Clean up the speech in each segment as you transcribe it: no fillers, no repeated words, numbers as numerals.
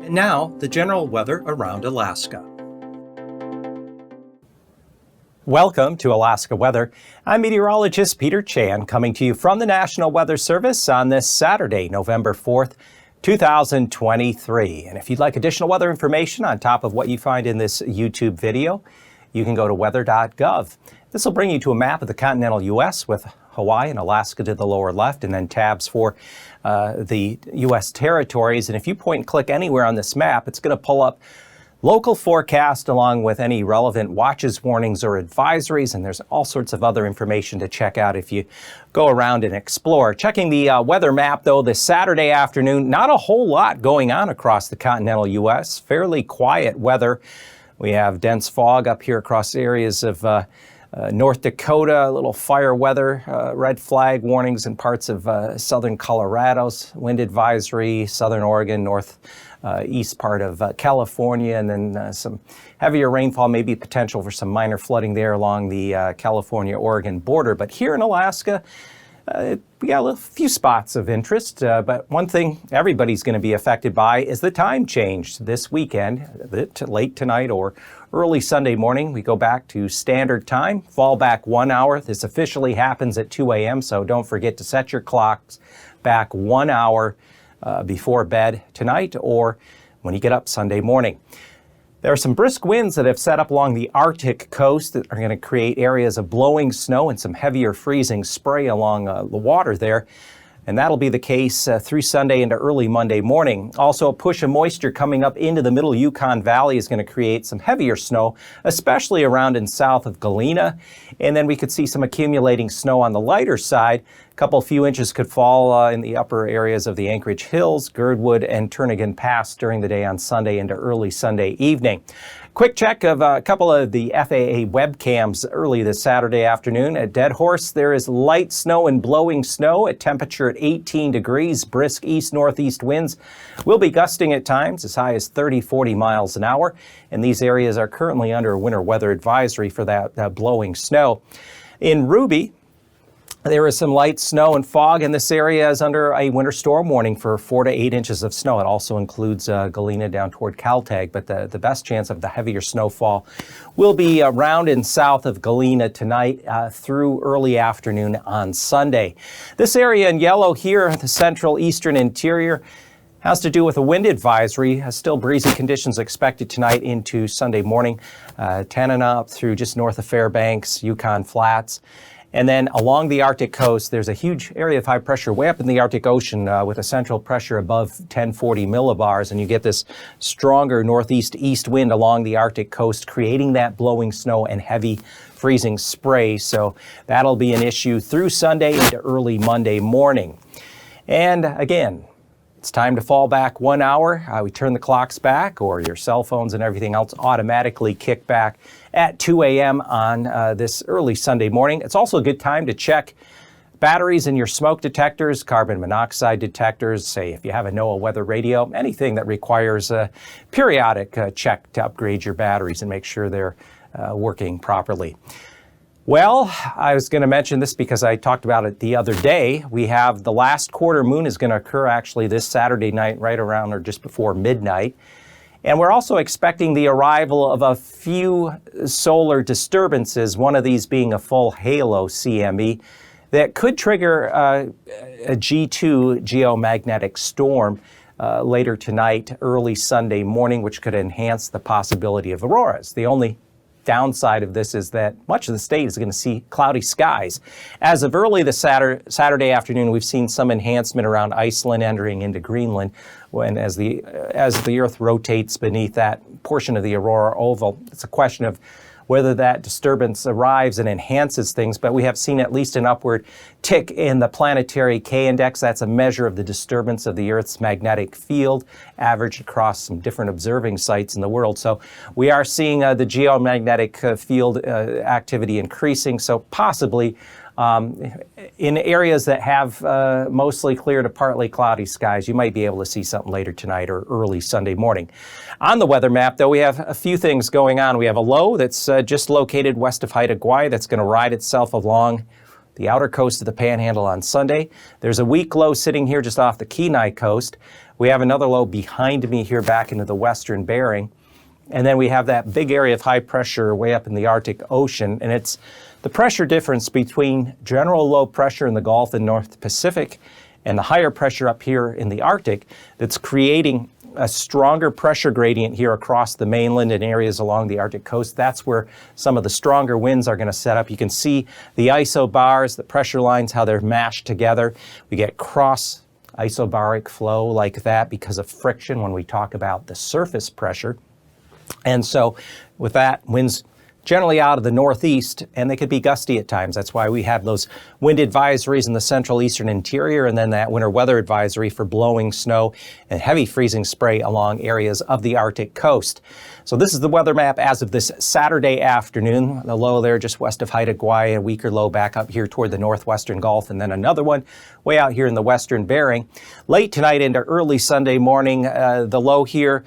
And now, the general weather around Alaska. Welcome to Alaska Weather. I'm meteorologist Peter Chan, coming to you from the National Weather Service on this Saturday, November 4th, 2023. And if you'd like additional weather information on top of what you find in this YouTube video, you can go to weather.gov. This will bring you to a map of the continental U.S. with Hawaii and Alaska to the lower left, and then tabs for the U.S. territories. And if you point and click anywhere on this map, it's going to pull up local forecast along with any relevant watches, warnings, or advisories. And there's all sorts of other information to check out if you go around and explore. Checking the weather map, though, this Saturday afternoon, not a whole lot going on across the continental U.S. Fairly quiet weather. We have dense fog up here across areas of North Dakota, a little fire weather, red flag warnings in parts of southern Colorado's wind advisory, southern Oregon, northeast part of California, and then some heavier rainfall, maybe potential for some minor flooding there along the California-Oregon border. But here in Alaska, we got a few spots of interest, but one thing everybody's going to be affected by is the time change this weekend, late tonight or early Sunday morning. We go back to standard time, fall back 1 hour. This officially happens at 2 a.m., so don't forget to set your clocks back 1 hour before bed tonight or when you get up Sunday morning. There are some brisk winds that have set up along the Arctic coast that are going to create areas of blowing snow and some heavier freezing spray along the water there. And that'll be the case through Sunday into early Monday morning. Also, a push of moisture coming up into the middle Yukon Valley is going to create some heavier snow, especially around and south of Galena. And then we could see some accumulating snow on the lighter side. A couple few inches could fall in the upper areas of the Anchorage Hills, Girdwood, and Turnagain Pass during the day on Sunday into early Sunday evening. Quick check of a couple of the FAA webcams early this Saturday afternoon. At Dead Horse, there is light snow and blowing snow at temperature at 18 degrees. Brisk east-northeast winds will be gusting at times as high as 30-40 miles an hour. And these areas are currently under a winter weather advisory for that blowing snow. In Ruby, there is some light snow and fog, and this area is under a winter storm warning for 4 to 8 inches of snow. It also includes Galena down toward Caltag, but the best chance of the heavier snowfall will be around and south of Galena tonight through early afternoon on Sunday. This area in yellow here, the central eastern interior, has to do with a wind advisory. Still breezy conditions expected tonight into Sunday morning. Tanana up through just north of Fairbanks, Yukon Flats. And then along the Arctic coast, there's a huge area of high pressure way up in the Arctic Ocean with a central pressure above 1040 millibars. And you get this stronger northeast-east wind along the Arctic coast, creating that blowing snow and heavy freezing spray. So that'll be an issue through Sunday into early Monday morning. And again, it's time to fall back 1 hour. We turn the clocks back, or your cell phones and everything else automatically kick back at 2 a.m. on this early Sunday morning. It's also a good time to check batteries in your smoke detectors, carbon monoxide detectors, say if you have a NOAA weather radio, anything that requires a periodic check to upgrade your batteries and make sure they're working properly. Well, I was going to mention this because I talked about it the other day. We have the last quarter moon is going to occur actually this Saturday night, right around or just before midnight. And we're also expecting the arrival of a few solar disturbances, one of these being a full halo CME, that could trigger a G2 geomagnetic storm later tonight, early Sunday morning, which could enhance the possibility of auroras. The only downside of this is that much of the state is going to see cloudy skies. As of early this Saturday afternoon, we've seen some enhancement around Iceland entering into Greenland when as the Earth rotates beneath that portion of the aurora oval. It's a question of whether that disturbance arrives and enhances things, but we have seen at least an upward tick in the planetary K-index. That's a measure of the disturbance of the Earth's magnetic field, averaged across some different observing sites in the world. So we are seeing the geomagnetic field activity increasing, so possibly in areas that have mostly clear to partly cloudy skies, you might be able to see something later tonight or early Sunday morning. On the weather map, though, we have a few things going on. We have a low that's just located west of Haida Gwaii that's going to ride itself along the outer coast of the Panhandle on Sunday. There's a weak low sitting here just off the Kenai coast. We have another low behind me here back into the western Bering. And then we have that big area of high pressure way up in the Arctic Ocean. And it's the pressure difference between general low pressure in the Gulf and North Pacific and the higher pressure up here in the Arctic that's creating a stronger pressure gradient here across the mainland and areas along the Arctic coast. That's where some of the stronger winds are going to set up. You can see the isobars, the pressure lines, how they're mashed together. We get cross isobaric flow like that because of friction when we talk about the surface pressure. And so with that, winds generally out of the northeast, and they could be gusty at times. That's why we have those wind advisories in the central eastern interior, and then that winter weather advisory for blowing snow and heavy freezing spray along areas of the Arctic coast. So this is the weather map as of this Saturday afternoon. The low there just west of Haida Gwaii, a weaker low back up here toward the northwestern Gulf, and then another one way out here in the western Bering. Late tonight into early Sunday morning, the low here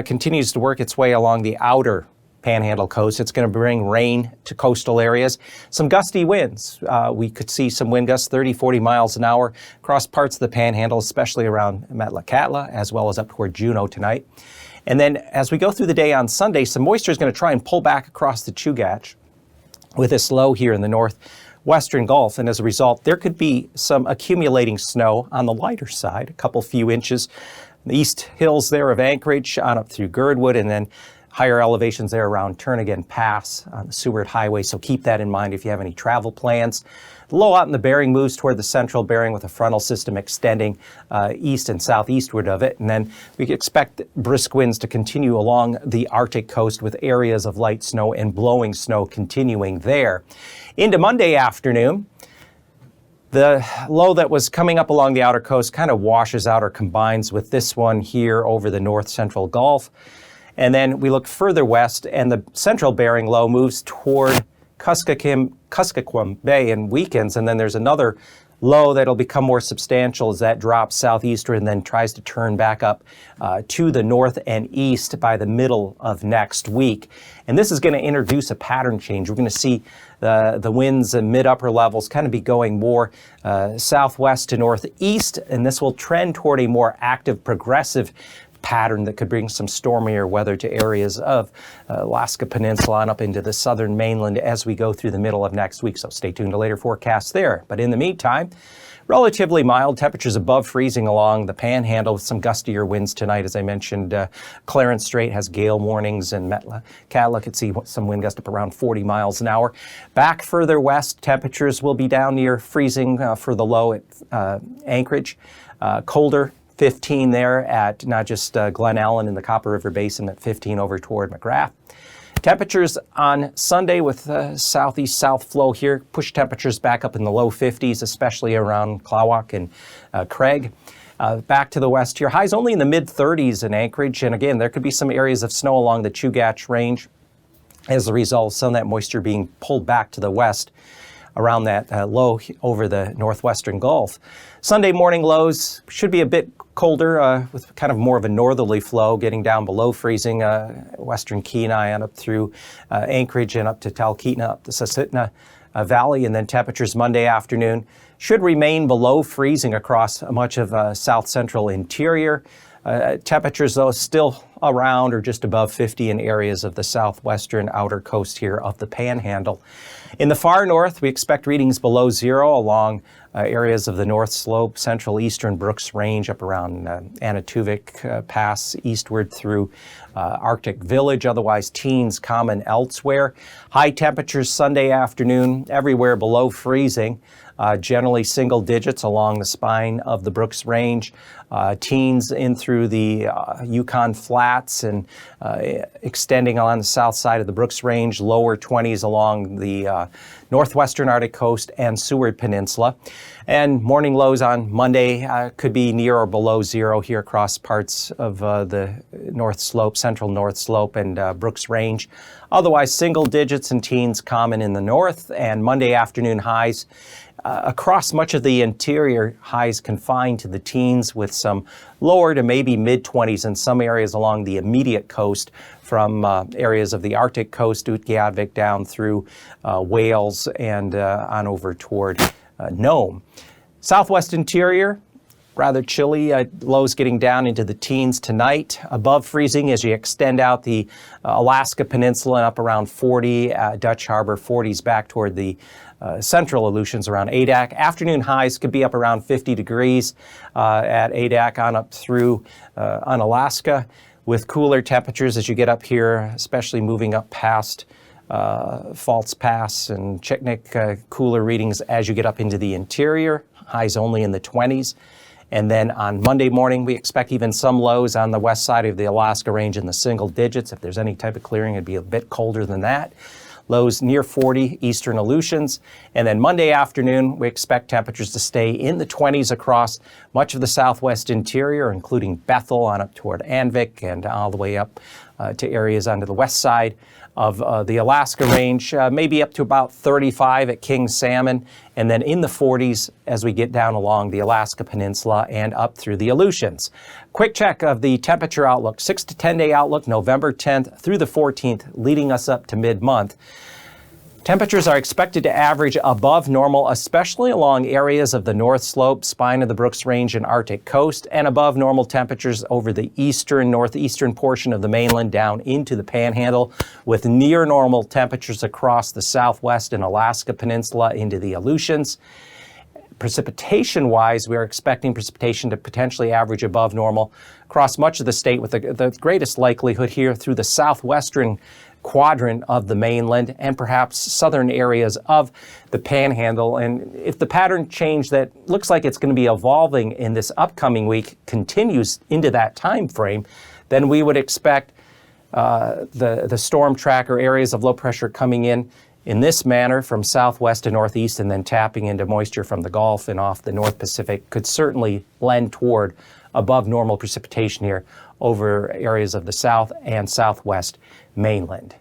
continues to work its way along the outer Panhandle coast. It's going to bring rain to coastal areas. Some gusty winds. We could see some wind gusts 30, 40 miles an hour across parts of the Panhandle, especially around Metlakatla, as well as up toward Juneau tonight. And then as we go through the day on Sunday, some moisture is going to try and pull back across the Chugach with this low here in the northwestern Gulf. And as a result, there could be some accumulating snow on the lighter side, a couple few inches. The east hills there of Anchorage on up through Girdwood, and then higher elevations there around Turnagain Pass on the Seward Highway, so keep that in mind if you have any travel plans. The low out in the Bering moves toward the central Bering with a frontal system extending east and southeastward of it, and then we expect brisk winds to continue along the Arctic coast with areas of light snow and blowing snow continuing there. Into Monday afternoon, the low that was coming up along the outer coast kind of washes out or combines with this one here over the north central Gulf. And then we look further west, and the central Bering low moves toward Kuskokwim Bay and weakens. And then there's another low that'll become more substantial as that drops southeastward and then tries to turn back up to the north and east by the middle of next week. And this is going to introduce a pattern change. We're going to see the winds in mid-upper levels kind of be going more southwest to northeast, and this will trend toward a more active, progressive pattern that could bring some stormier weather to areas of Alaska Peninsula and up into the southern mainland as we go through the middle of next week. So stay tuned to later forecasts there. But in the meantime, relatively mild temperatures above freezing along the Panhandle with some gustier winds tonight. As I mentioned, Clarence Strait has gale warnings, and Metlakatla could see some wind gust up around 40 miles an hour. Back further west, temperatures will be down near freezing for the low at Anchorage. Colder, 15 there at not just Glen Allen in the Copper River Basin, at 15 over toward McGrath. Temperatures on Sunday with southeast-south flow here push temperatures back up in the low 50s, especially around Klawak and Craig. Back to the west here, highs only in the mid-30s in Anchorage, and again, there could be some areas of snow along the Chugach Range as a result of some of that moisture being pulled back to the west around that low over the northwestern Gulf. Sunday morning lows should be a bit colder with kind of more of a northerly flow getting down below freezing, western Kenai and up through Anchorage and up to Talkeetna, up the Susitna Valley, and then temperatures Monday afternoon should remain below freezing across much of south central interior. Temperatures, though, still around or just above 50 in areas of the southwestern outer coast here of the Panhandle. In the far north, we expect readings below zero along areas of the North Slope, central eastern Brooks Range, up around Anatuvik Pass, eastward through Arctic Village, otherwise teens common elsewhere. High temperatures Sunday afternoon, everywhere below freezing. Generally single digits along the spine of the Brooks Range, teens in through the Yukon Flats and extending along the south side of the Brooks Range, lower 20s along the northwestern Arctic coast and Seward Peninsula. And morning lows on Monday could be near or below zero here across parts of the North Slope, central North Slope and Brooks Range. Otherwise, single digits and teens common in the north, and Monday afternoon highs across much of the interior, highs confined to the teens with some lower to maybe mid-20s in some areas along the immediate coast from areas of the Arctic coast, Utqiagvik down through Wales and on over toward Nome. Southwest interior, rather chilly, lows getting down into the teens tonight, above freezing as you extend out the Alaska Peninsula and up around 40, Dutch Harbor 40s back toward the central Aleutians around Adak. Afternoon highs could be up around 50 degrees at Adak on up through Unalaska, with cooler temperatures as you get up here, especially moving up past False Pass and Chiknik, cooler readings as you get up into the interior, highs only in the 20s. And then on Monday morning, we expect even some lows on the west side of the Alaska Range in the single digits. If there's any type of clearing, it'd be a bit colder than that. Lows near 40 eastern Aleutians. And then Monday afternoon, we expect temperatures to stay in the 20s across much of the southwest interior, including Bethel on up toward Anvik and all the way up to areas onto the west side of the Alaska Range, maybe up to about 35 at King Salmon, and then in the 40s as we get down along the Alaska Peninsula and up through the Aleutians. Quick check of the temperature outlook, 6 to 10 day outlook, November 10th through the 14th, leading us up to mid-month. Temperatures are expected to average above normal, especially along areas of the North Slope, spine of the Brooks Range and Arctic coast, and above normal temperatures over the eastern, northeastern portion of the mainland down into the Panhandle, with near normal temperatures across the southwest and Alaska Peninsula into the Aleutians. Precipitation-wise, we are expecting precipitation to potentially average above normal across much of the state, with the greatest likelihood here through the southwestern quadrant of the mainland and perhaps southern areas of the Panhandle. And if the pattern change that looks like it's going to be evolving in this upcoming week continues into that time frame, then we would expect the storm tracker areas of low pressure coming in this manner from southwest to northeast, and then tapping into moisture from the Gulf and off the North Pacific could certainly lend toward above normal precipitation here over areas of the south and southwest mainland.